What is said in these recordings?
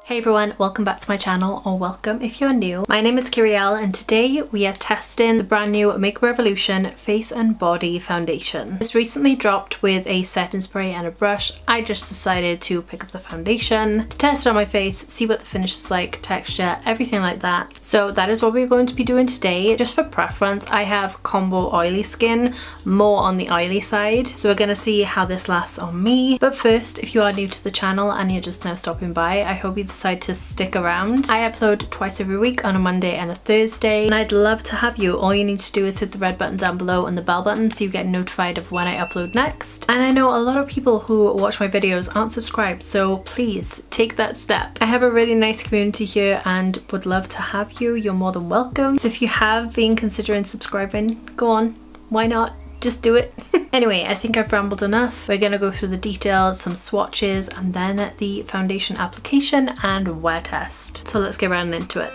Hey everyone, welcome back to my channel, or welcome if you're new. My name is Kyrielle and today we are testing the brand new Makeup Revolution Face and Body Foundation. This recently dropped with a setting spray and a brush. I just decided to pick up the foundation, to test it on my face, see what the finish is like, texture, everything like that. So that is what we're going to be doing today. Just for preference, I have combo oily skin, more on the oily side. So we're going to see how this lasts on me. But first, if you are new to the channel and you're just now stopping by, I hope you decide to stick around. I upload twice every week on a Monday and a Thursday, and I'd love to have you. All you need to do is hit the red button down below and the bell button so you get notified of when I upload next. And I know a lot of people who watch my videos aren't subscribed, so please take that step. I have a really nice community here and would love to have you. You're more than welcome. So if you have been considering subscribing, go on, why not? Just do it. Anyway, I think I've rambled enough. We're gonna go through the details, some swatches, and then the foundation application and wear test. So let's get right into it.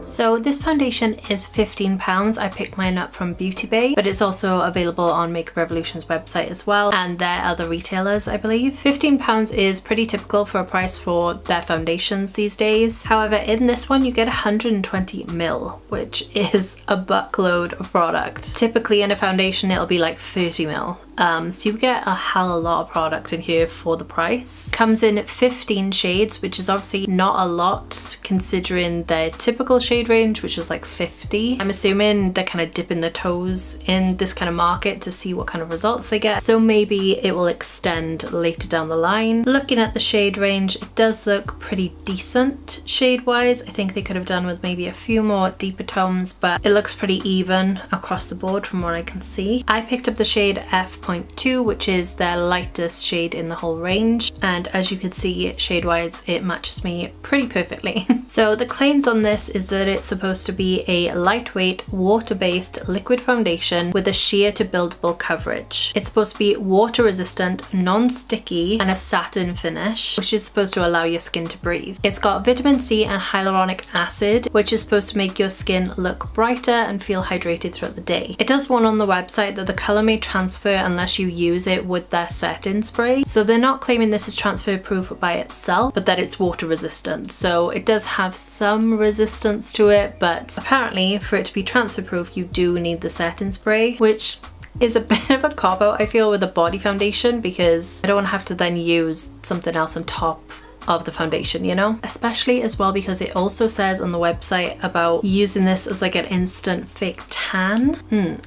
So this foundation is £15. I picked mine up from Beauty Bay, but it's also available on Makeup Revolution's website as well, and their other retailers, I believe. £15 is pretty typical for a price for their foundations these days. However, in this one you get 120ml, which is a buttload of product. Typically in a foundation it'll be like 30ml. So you get a hell of a lot of product in here for the price. Comes in 15 shades, which is obviously not a lot considering their typical shade range, which is like 50. I'm assuming they're kind of dipping their toes in this kind of market to see what kind of results they get. So maybe it will extend later down the line. Looking at the shade range, it does look pretty decent shade wise. I think they could have done with maybe a few more deeper tones, but it looks pretty even across the board from what I can see. I picked up the shade F0.2, which is their lightest shade in the whole range, and as you can see, shade wise it matches me pretty perfectly. So the claims on this is that it's supposed to be a lightweight water-based liquid foundation with a sheer to buildable coverage. It's supposed to be water resistant, non-sticky, and a satin finish, which is supposed to allow your skin to breathe. It's got vitamin C and hyaluronic acid, which is supposed to make your skin look brighter and feel hydrated throughout the day. It does warn on the website that the colour may transfer unless you use it with their setting spray. So they're not claiming this is transfer proof by itself, but that it's water resistant. So it does have some resistance to it, but apparently for it to be transfer proof you do need the setting spray, which is a bit of a cop-out I feel with a body foundation, because I don't want to have to then use something else on top of the foundation, you know? Especially as well because it also says on the website about using this as like an instant fake tan.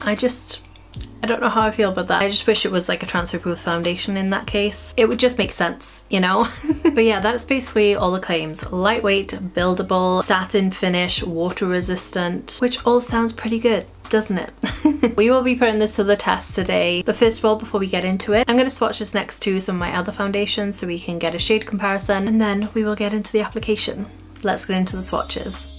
I don't know how I feel about that. I just wish it was like a transfer proof foundation in that case. It would just make sense, you know? But yeah, that's basically all the claims. Lightweight, buildable, satin finish, water resistant, which all sounds pretty good, doesn't it? We will be putting this to the test today, but first of all, before we get into it, I'm going to swatch this next to some of my other foundations so we can get a shade comparison, and then we will get into the application. Let's get into the swatches.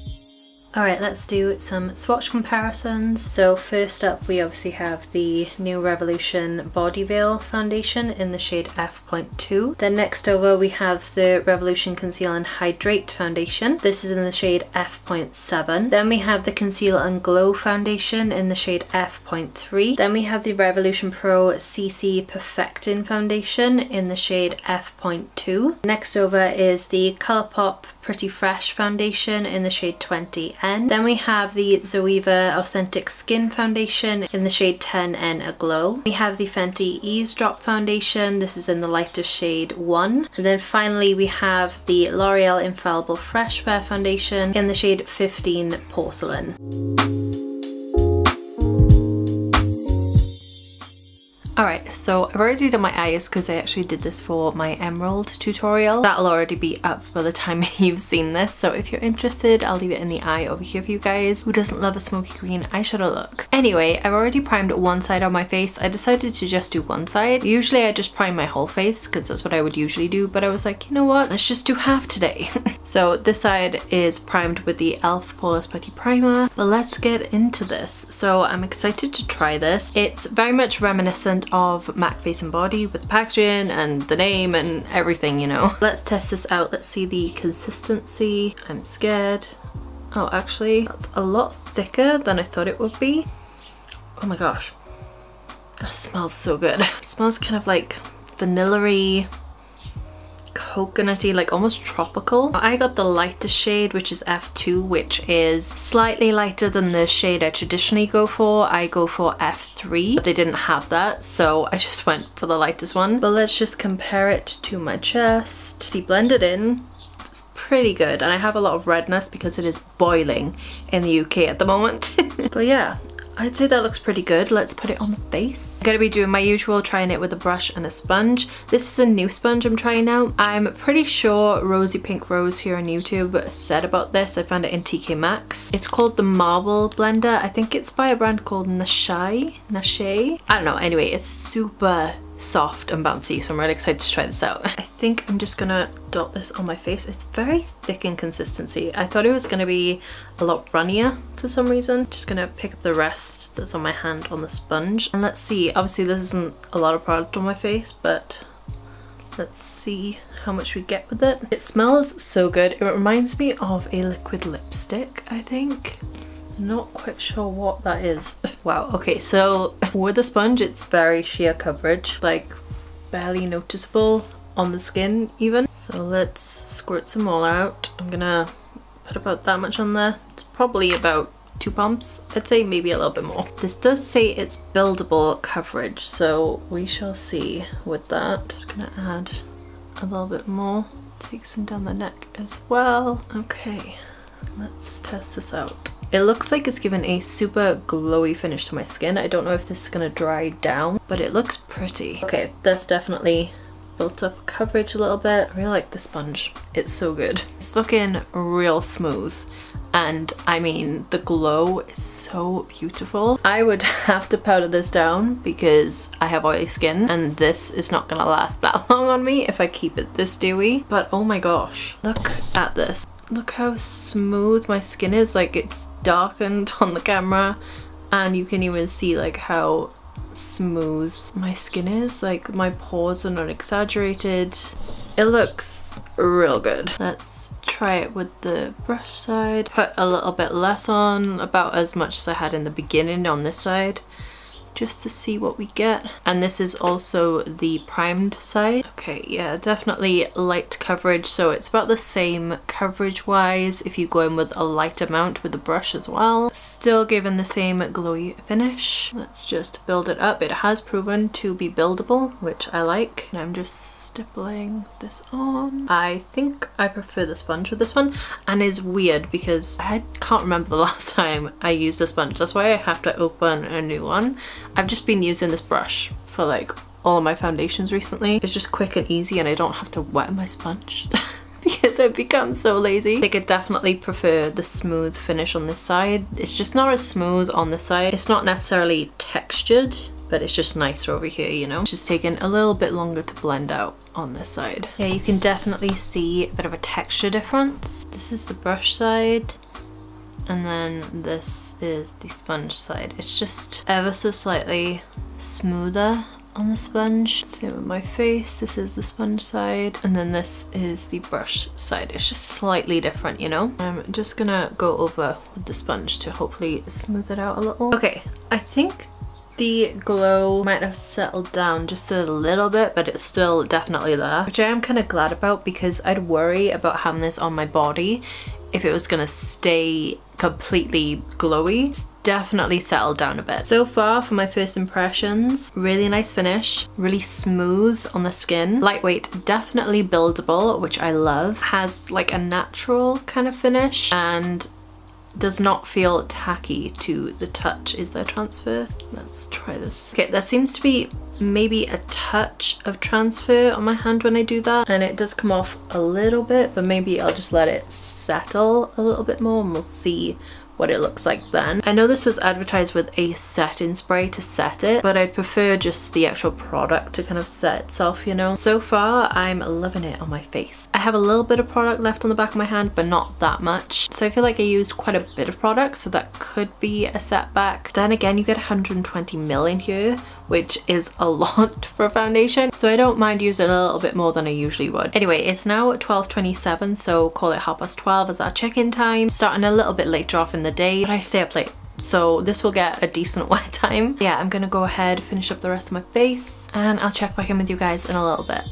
Alright, let's do some swatch comparisons. So first up we obviously have the new Revolution Body Veil foundation in the shade F0.2. Then next over we have the Revolution Conceal and Hydrate foundation. This is in the shade F0.7. Then we have the Conceal and Glow foundation in the shade F0.3. Then we have the Revolution Pro CC Perfecting foundation in the shade F0.2. Next over is the Colourpop Pretty Fresh foundation in the shade 20N. Then we have the Zoeva Authentic Skin foundation in the shade 10N Aglow. We have the Fenty Ease Drop foundation. This is in the lightest shade 1. And then finally we have the L'Oreal Infallible Fresh Wear foundation in the shade 15 Porcelain. Alright, so I've already done my eyes because I actually did this for my Emerald tutorial. That'll already be up by the time you've seen this, so if you're interested, I'll leave it in the eye over here for you guys. Who doesn't love a smoky green eyeshadow look? Anyway, I've already primed one side on my face. I decided to just do one side. Usually I just prime my whole face because that's what I would usually do, but I was like, you know what? Let's just do half today. So this side is primed with the e.l.f. Poreless Putty Primer, but let's get into this. So I'm excited to try this. It's very much reminiscent of MAC Face and Body with the packaging and the name and everything, you know. Let's test this out. Let's see the consistency. I'm scared. Oh, actually, that's a lot thicker than I thought it would be. Oh my gosh. That smells so good. It smells kind of like vanilla-y, coconutty, like almost tropical. I got the lightest shade, which is F2, which is slightly lighter than the shade I traditionally go for. I go for F3, but they didn't have that, so I just went for the lightest one. But let's just compare it to my chest. See, blended in, it's pretty good, and I have a lot of redness because it is boiling in the UK at the moment. But yeah, I'd say that looks pretty good. Let's put it on the face. I'm gonna be doing my usual, trying it with a brush and a sponge. This is a new sponge I'm trying out. I'm pretty sure Rosy Pink Rose here on YouTube said about this. I found it in TK Maxx. It's called the Marble Blender. I think it's by a brand called Nashay. I don't know. Anyway, it's super soft and bouncy, so I'm really excited to try this out. I think I'm just gonna dot this on my face. It's very thick in consistency. I thought it was gonna be a lot runnier for some reason. Just gonna pick up the rest that's on my hand on the sponge, and let's see. Obviously this isn't a lot of product on my face, but let's see how much we get with it. It smells so good. It reminds me of a liquid lipstick, I think. Not quite sure what that is. Wow, okay, so with the sponge it's very sheer coverage, like barely noticeable on the skin even. So let's squirt some more out. I'm gonna put about that much on there. It's probably about 2 pumps. I'd say maybe a little bit more. This does say it's buildable coverage, so we shall see with that. Just gonna add a little bit more. Take some down the neck as well. Okay, let's test this out. It looks like it's given a super glowy finish to my skin. I don't know if this is gonna dry down, but it looks pretty. Okay, that's definitely built up coverage a little bit. I really like the sponge. It's so good. It's looking real smooth, and I mean the glow is so beautiful. I would have to powder this down because I have oily skin, and this is not gonna last that long on me if I keep it this dewy. But oh my gosh, look at this. Look how smooth my skin is. Like, it's darkened on the camera, and you can even see like how smooth my skin is. Like, my pores are not exaggerated. It looks real good. Let's try it with the brush side. Put a little bit less on, about as much as I had in the beginning on this side, just to see what we get. And this is also the primed side. Okay, yeah, definitely light coverage, so it's about the same coverage wise if you go in with a light amount with the brush as well. Still giving the same glowy finish. Let's just build it up. It has proven to be buildable, which I like. And I'm just stippling this on. I think I prefer the sponge with this one, and it's weird because I can't remember the last time I used a sponge. That's why I have to open a new one. I've just been using this brush for like all of my foundations recently. It's just quick and easy, and I don't have to wet my sponge because I've become so lazy. I think I definitely prefer the smooth finish on this side. It's just not as smooth on this side. It's not necessarily textured, but it's just nicer over here, you know? It's just taking a little bit longer to blend out on this side. Yeah, you can definitely see a bit of a texture difference. This is the brush side, and then this is the sponge side. It's just ever so slightly smoother on the sponge. Same with my face. This is the sponge side, and then this is the brush side. It's just slightly different, you know? I'm just gonna go over with the sponge to hopefully smooth it out a little. Okay, I think the glow might have settled down just a little bit, but it's still definitely there, which I am kind of glad about because I'd worry about having this on my body if it was gonna stay completely glowy. It's definitely settled down a bit. So far, for my first impressions, really nice finish, really smooth on the skin, lightweight, definitely buildable, which I love, has like a natural kind of finish and does not feel tacky to the touch. Is there transfer? Let's try this. Okay, there seems to be maybe a touch of transfer on my hand when I do that, and it does come off a little bit, but maybe I'll just let it settle a little bit more and we'll see what it looks like then. I know this was advertised with a setting spray to set it, but I'd prefer just the actual product to kind of set itself, you know? So far, I'm loving it on my face. I have a little bit of product left on the back of my hand, but not that much. So I feel like I used quite a bit of product, so that could be a setback. Then again, you get 120 ml in here, which is a lot for a foundation. So I don't mind using a little bit more than I usually would. Anyway, it's now 12:27, so call it 12:30 as our check-in time. Starting a little bit later off in the day, but I stay up late so this will get a decent wear time. Yeah, I'm gonna go ahead, finish up the rest of my face, and I'll check back in with you guys in a little bit.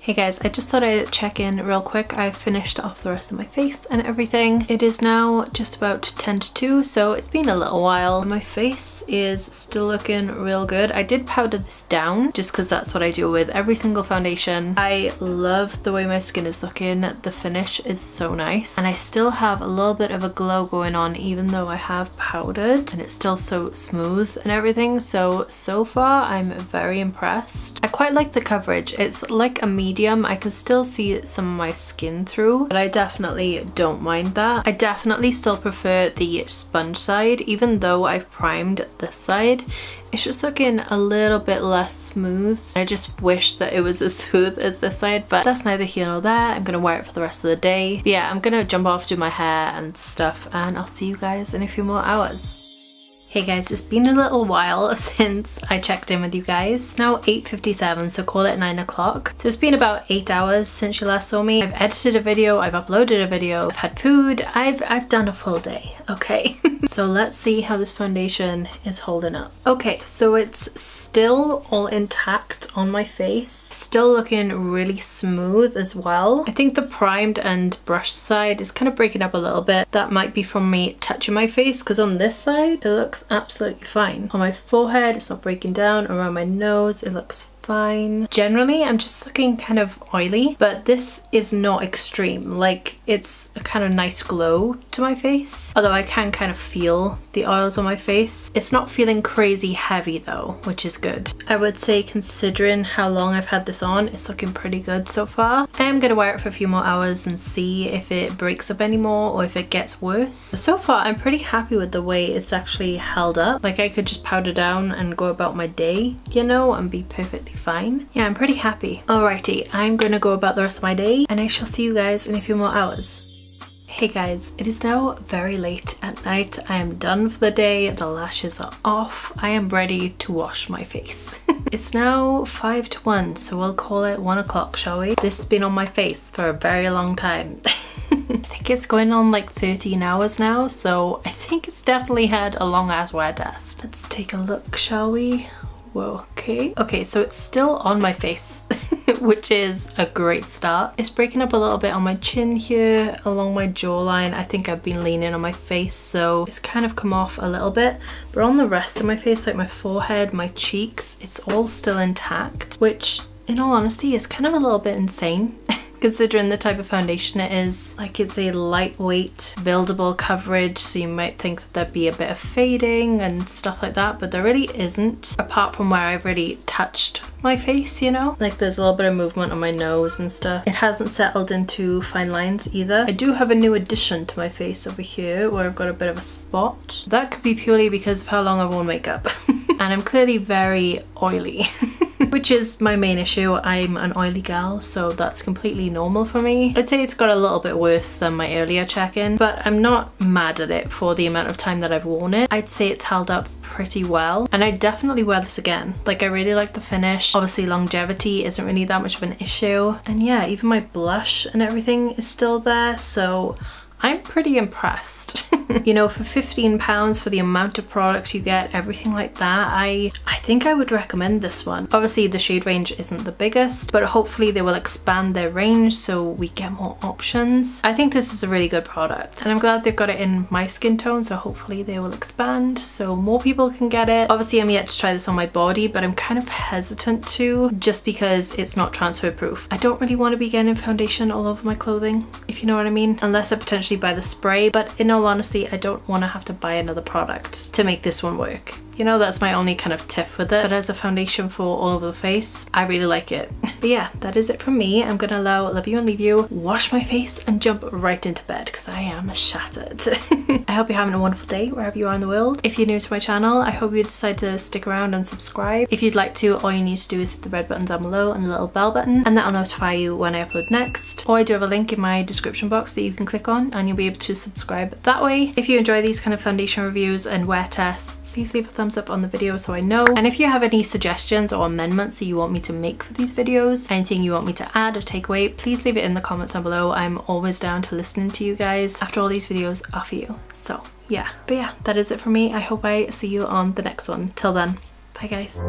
Hey guys, I just thought I'd check in real quick. I finished off the rest of my face and everything. It is now just about 10 to 2, so it's been a little while. My face is still looking real good. I did powder this down just because that's what I do with every single foundation. I love the way my skin is looking. The finish is so nice, and I still have a little bit of a glow going on even though I have powdered, and it's still so smooth and everything. So far I'm very impressed. I quite like the coverage. It's like a medium. I can still see some of my skin through, but I definitely don't mind that. I definitely still prefer the sponge side, even though I've primed this side. It's just looking a little bit less smooth. I just wish that it was as smooth as this side, but that's neither here nor there. I'm gonna wear it for the rest of the day. But yeah, I'm gonna jump off, do my hair and stuff, and I'll see you guys in a few more hours. Hey guys, it's been a little while since I checked in with you guys. It's now 8:57, so call it 9 o'clock. So it's been about 8 hours since you last saw me. I've edited a video, I've uploaded a video, I've had food, I've done a full day, okay? So let's see how this foundation is holding up. Okay, so it's still all intact on my face. Still looking really smooth as well. I think the primed and brush side is kind of breaking up a little bit. That might be from me touching my face, because on this side, it looks absolutely fine. On my forehead, it's not breaking down. Around my nose, it looks fine. Generally, I'm just looking kind of oily, but this is not extreme. Like, it's a kind of nice glow to my face, although I can kind of feel the oils on my face. It's not feeling crazy heavy though, which is good. I would say, considering how long I've had this on, it's looking pretty good so far. I am gonna wear it for a few more hours and see if it breaks up anymore or if it gets worse. So far, I'm pretty happy with the way it's actually held up. Like, I could just powder down and go about my day, you know, and be perfectly fine. Yeah, I'm pretty happy. Alrighty, I'm gonna go about the rest of my day, and I shall see you guys in a few more hours. Hey guys, it is now very late at night. I am done for the day. The lashes are off. I am ready to wash my face. It's now 5 to 1, so we'll call it 1 o'clock, shall we? This has been on my face for a very long time. I think it's going on like 13 hours now, so I think it's definitely had a long ass wear test. Let's take a look, shall we? Whoa, okay. Okay, so it's still on my face, which is a great start. It's breaking up a little bit on my chin here, along my jawline. I think I've been leaning on my face, so it's kind of come off a little bit. But on the rest of my face, like my forehead, my cheeks, it's all still intact, which in all honesty is kind of a little bit insane. Considering the type of foundation it is. Like, it's a lightweight buildable coverage, so you might think that there'd be a bit of fading and stuff like that, but there really isn't, apart from where I've really touched my face, you know? Like, there's a little bit of movement on my nose and stuff. It hasn't settled into fine lines either. I do have a new addition to my face over here where I've got a bit of a spot. That could be purely because of how long I've worn makeup. And I'm clearly very oily. Which is my main issue. I'm an oily gal, so that's completely normal for me. I'd say it's got a little bit worse than my earlier check-in, but I'm not mad at it for the amount of time that I've worn it. I'd say it's held up pretty well, and I'd definitely wear this again. Like, I really like the finish. Obviously, longevity isn't really that much of an issue. And yeah, even my blush and everything is still there, so I'm pretty impressed. You know, for £15 for the amount of product you get, everything like that, I think I would recommend this one. Obviously the shade range isn't the biggest, but hopefully they will expand their range so we get more options. I think this is a really good product, and I'm glad they've got it in my skin tone, so hopefully they will expand so more people can get it. Obviously I'm yet to try this on my body, but I'm kind of hesitant to, just because it's not transfer proof. I don't really want to be getting foundation all over my clothing, if you know what I mean, unless I potentially buy the spray, but in all honesty I don't want to have to buy another product to make this one work. You know, that's my only kind of tiff with it. But as a foundation for all over the face, I really like it. But yeah, that is it from me. I'm gonna allow Love You and Leave You, wash my face, and jump right into bed because I am shattered. I hope you're having a wonderful day wherever you are in the world. If you're new to my channel, I hope you decide to stick around and subscribe. If you'd like to, all you need to do is hit the red button down below and the little bell button, and that'll notify you when I upload next. Or I do have a link in my description box that you can click on and you'll be able to subscribe that way. If you enjoy these kind of foundation reviews and wear tests, please leave a thumbs thumbs up on the video so I know. And if you have any suggestions or amendments that you want me to make for these videos, anything you want me to add or take away, please leave it in the comments down below. I'm always down to listening to you guys after all these videos are for you. So yeah, but yeah, that is it for me. I hope I see you on the next one. Till then, bye guys.